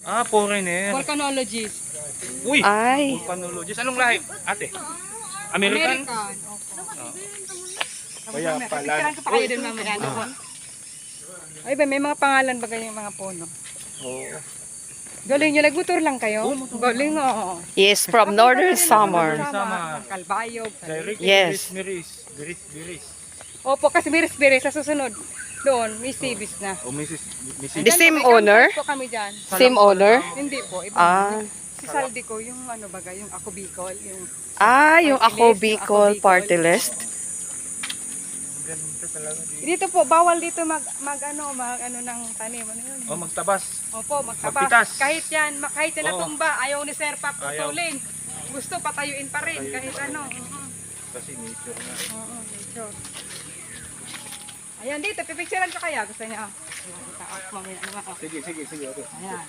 Ah, foreigner. Volcanologist. Uy! Ay. Volcanologist. Anong lahi? Ate? American? Opo. Kaya pala. Picturean ko pa kayo dun mamaya. Ano po? Ay ba, may mga pangalan ba kayong mga puno? Oo. Galing nyo, nagmotor lang kayo? Galing oo. Yes, from Northern Samar. Samar. Kalbayog. Direct Yes. Biris. Opo, kasi biris-biris sa susunod. Doon, may civis na. O Mrs. The same owner? Po kami dyan. Same owner? Hindi po, iba. Ah. Si Saldi ko, yung ano baga, yung Ako Bicol, yung Yung Ako Bicol party list. Ganda talaga dito. dito po, bawal dito mag ano ng tanim, ano yun? O magtabas. Opo, magtabas. Magpitas. Kahit yan Oo. natumba, ayaw ni Sir Pap Ayaw. putulin. Gusto patayuin pa rin, kahit ano. Kasi nature na. Oo, medyo. Ayan dito, pipicturean ko kaya. Gusto niya. Mamaya naman ako. Sige. Okay. Ayan.